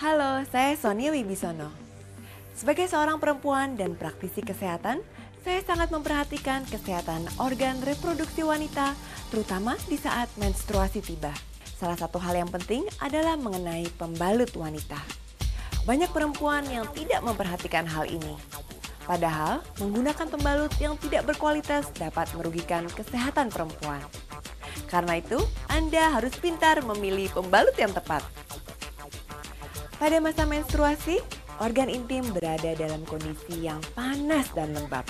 Halo, saya Sonia Wibisono. Sebagai seorang perempuan dan praktisi kesehatan, saya sangat memperhatikan kesehatan organ reproduksi wanita, terutama di saat menstruasi tiba. Salah satu hal yang penting adalah mengenai pembalut wanita. Banyak perempuan yang tidak memperhatikan hal ini. Padahal, menggunakan pembalut yang tidak berkualitas dapat merugikan kesehatan perempuan. Karena itu, Anda harus pintar memilih pembalut yang tepat. Pada masa menstruasi, organ intim berada dalam kondisi yang panas dan lembab.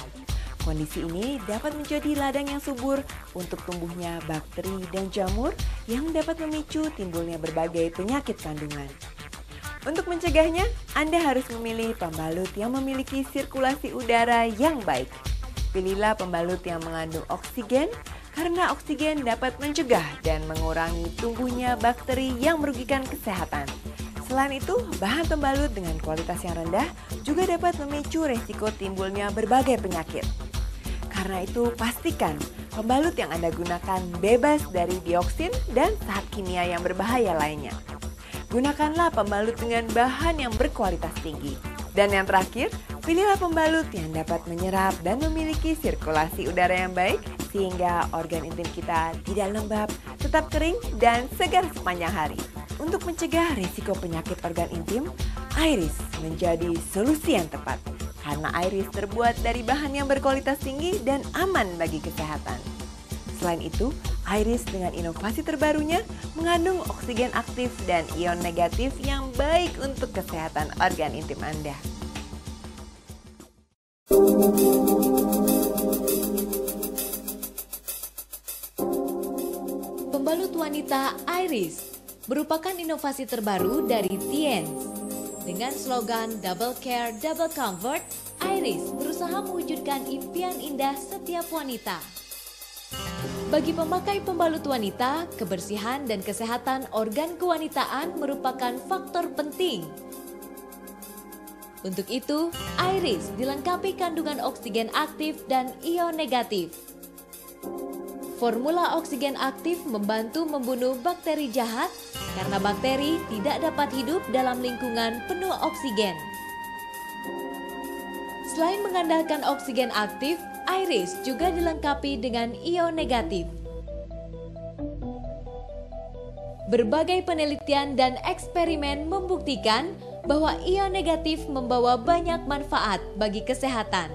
Kondisi ini dapat menjadi ladang yang subur untuk tumbuhnya bakteri dan jamur yang dapat memicu timbulnya berbagai penyakit kandungan. Untuk mencegahnya, Anda harus memilih pembalut yang memiliki sirkulasi udara yang baik. Pilihlah pembalut yang mengandung oksigen, karena oksigen dapat mencegah dan mengurangi tumbuhnya bakteri yang merugikan kesehatan. Selain itu, bahan pembalut dengan kualitas yang rendah juga dapat memicu resiko timbulnya berbagai penyakit. Karena itu, pastikan pembalut yang Anda gunakan bebas dari dioksin dan zat kimia yang berbahaya lainnya. Gunakanlah pembalut dengan bahan yang berkualitas tinggi. Dan yang terakhir, pilihlah pembalut yang dapat menyerap dan memiliki sirkulasi udara yang baik sehingga organ intim kita tidak lembab, tetap kering, dan segar sepanjang hari. Untuk mencegah risiko penyakit organ intim, Iris menjadi solusi yang tepat. Karena Iris terbuat dari bahan yang berkualitas tinggi dan aman bagi kesehatan. Selain itu, Iris dengan inovasi terbarunya mengandung oksigen aktif dan ion negatif yang baik untuk kesehatan organ intim Anda. Pembalut wanita Iris merupakan inovasi terbaru dari Tiens. Dengan slogan Double Care, Double Comfort, Iris berusaha mewujudkan impian indah setiap wanita. Bagi pemakai pembalut wanita, kebersihan dan kesehatan organ kewanitaan merupakan faktor penting. Untuk itu, Iris dilengkapi kandungan oksigen aktif dan ion negatif. Formula oksigen aktif membantu membunuh bakteri jahat karena bakteri tidak dapat hidup dalam lingkungan penuh oksigen. Selain mengandalkan oksigen aktif, Iris juga dilengkapi dengan ion negatif. Berbagai penelitian dan eksperimen membuktikan bahwa ion negatif membawa banyak manfaat bagi kesehatan.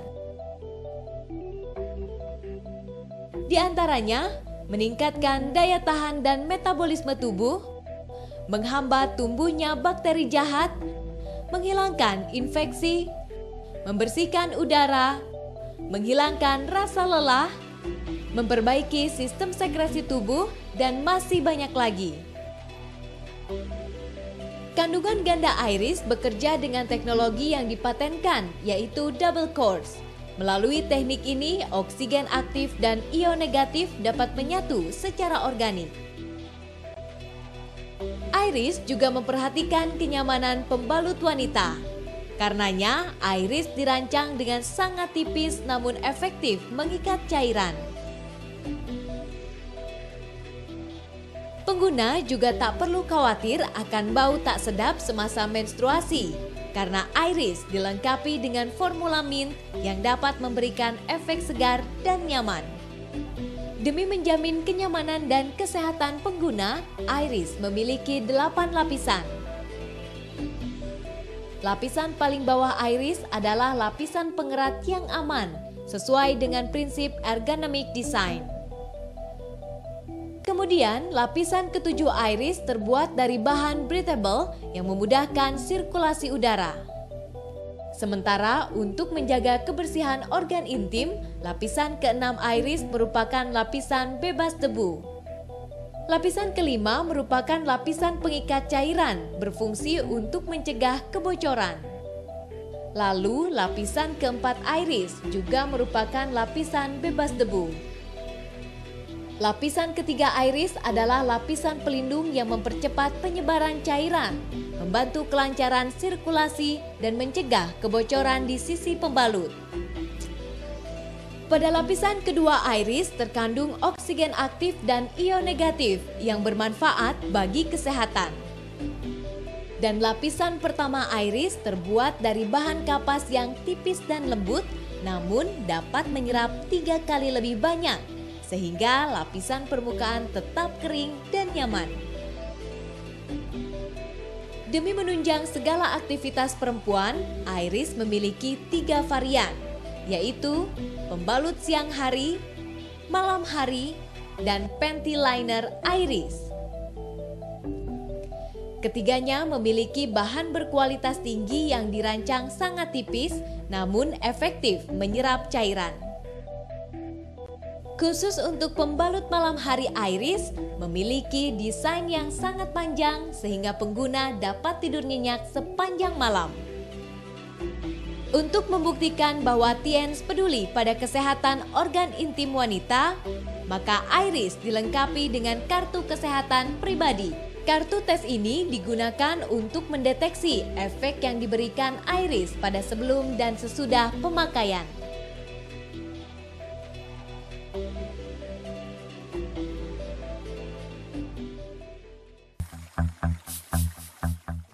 Di antaranya, meningkatkan daya tahan dan metabolisme tubuh, menghambat tumbuhnya bakteri jahat, menghilangkan infeksi, membersihkan udara, menghilangkan rasa lelah, memperbaiki sistem sekresi tubuh, dan masih banyak lagi. Kandungan ganda Iris bekerja dengan teknologi yang dipatenkan, yaitu double course. Melalui teknik ini, oksigen aktif dan ion negatif dapat menyatu secara organik. Iris juga memperhatikan kenyamanan pembalut wanita. Karenanya, Iris dirancang dengan sangat tipis namun efektif mengikat cairan. Pengguna juga tak perlu khawatir akan bau tak sedap semasa menstruasi. Karena Iris dilengkapi dengan formula mint yang dapat memberikan efek segar dan nyaman. Demi menjamin kenyamanan dan kesehatan pengguna, Iris memiliki 8 lapisan. Lapisan paling bawah Iris adalah lapisan pengerat yang aman, sesuai dengan prinsip ergonomic design. Kemudian, lapisan ketujuh Iris terbuat dari bahan breathable yang memudahkan sirkulasi udara. Sementara untuk menjaga kebersihan organ intim, lapisan keenam Iris merupakan lapisan bebas debu. Lapisan kelima merupakan lapisan pengikat cairan, berfungsi untuk mencegah kebocoran. Lalu, lapisan keempat Iris juga merupakan lapisan bebas debu. Lapisan ketiga Iris adalah lapisan pelindung yang mempercepat penyebaran cairan, membantu kelancaran sirkulasi, dan mencegah kebocoran di sisi pembalut. Pada lapisan kedua Iris terkandung oksigen aktif dan ion negatif yang bermanfaat bagi kesehatan. Dan lapisan pertama iris terbuat dari bahan kapas yang tipis dan lembut, namun dapat menyerap 3 kali lebih banyak, sehingga lapisan permukaan tetap kering dan nyaman. Demi menunjang segala aktivitas perempuan, iris memiliki 3 varian, yaitu pembalut siang hari, malam hari, dan panty liner iris. Ketiganya memiliki bahan berkualitas tinggi yang dirancang sangat tipis, namun efektif menyerap cairan. Khusus untuk pembalut malam hari iris, memiliki desain yang sangat panjang sehingga pengguna dapat tidur nyenyak sepanjang malam. Untuk membuktikan bahwa Tiens peduli pada kesehatan organ intim wanita, maka iris dilengkapi dengan kartu kesehatan pribadi. Kartu tes ini digunakan untuk mendeteksi efek yang diberikan iris pada sebelum dan sesudah pemakaian.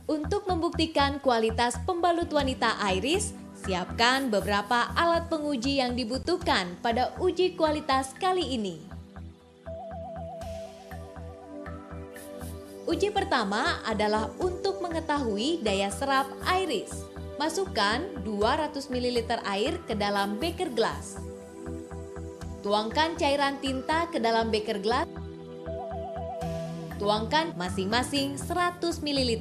Untuk membuktikan kualitas pembalut wanita iris, siapkan beberapa alat penguji yang dibutuhkan pada uji kualitas kali ini. Uji pertama adalah untuk mengetahui daya serap iris. Masukkan 200 ml air ke dalam beker gelas. Tuangkan cairan tinta ke dalam beker gelas. Tuangkan masing-masing 100 ml.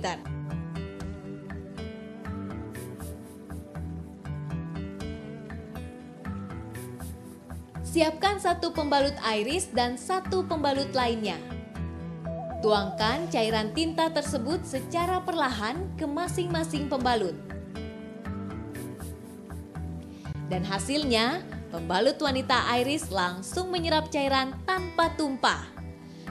Siapkan 1 pembalut iris dan 1 pembalut lainnya. Tuangkan cairan tinta tersebut secara perlahan ke masing-masing pembalut. Dan hasilnya, pembalut wanita iris langsung menyerap cairan tanpa tumpah.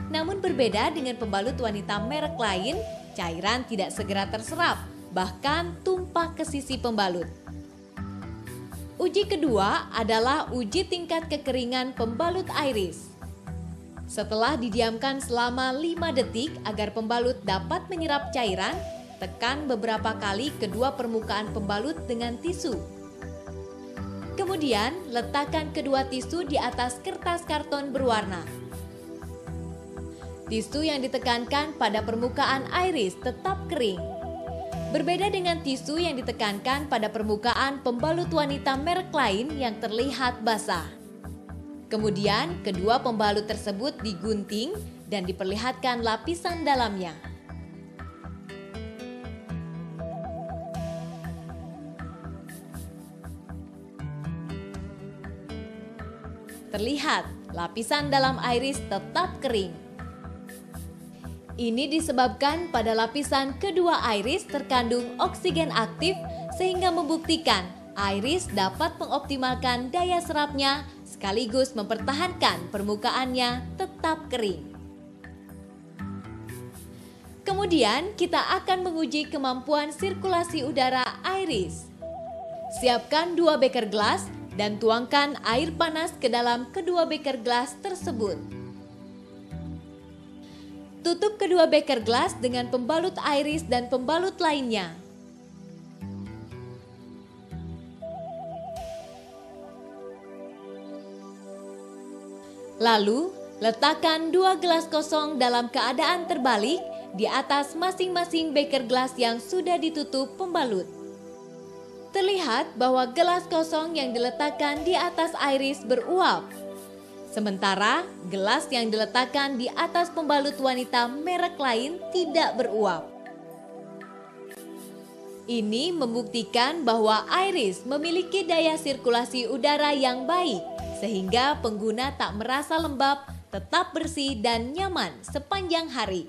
Namun berbeda dengan pembalut wanita merek lain, cairan tidak segera terserap, bahkan tumpah ke sisi pembalut. Uji kedua adalah uji tingkat kekeringan pembalut iris. Setelah didiamkan selama 5 detik agar pembalut dapat menyerap cairan, tekan beberapa kali kedua permukaan pembalut dengan tisu. Kemudian, letakkan kedua tisu di atas kertas karton berwarna. Tisu yang ditekankan pada permukaan iris tetap kering. Berbeda dengan tisu yang ditekankan pada permukaan pembalut wanita merek lain yang terlihat basah. Kemudian, kedua pembalut tersebut digunting dan diperlihatkan lapisan dalamnya. Terlihat, lapisan dalam iris tetap kering. Ini disebabkan pada lapisan kedua iris terkandung oksigen aktif sehingga membuktikan iris dapat mengoptimalkan daya serapnya sekaligus mempertahankan permukaannya tetap kering. Kemudian kita akan menguji kemampuan sirkulasi udara iris. Siapkan 2 beker gelas dan tuangkan air panas ke dalam kedua beker gelas tersebut. Tutup kedua beker gelas dengan pembalut iris dan pembalut lainnya. Lalu, letakkan 2 gelas kosong dalam keadaan terbalik di atas masing-masing beker gelas yang sudah ditutup pembalut. Terlihat bahwa gelas kosong yang diletakkan di atas iris beruap. Sementara gelas yang diletakkan di atas pembalut wanita merek lain tidak beruap. Ini membuktikan bahwa iris memiliki daya sirkulasi udara yang baik, sehingga pengguna tak merasa lembab, tetap bersih dan nyaman sepanjang hari.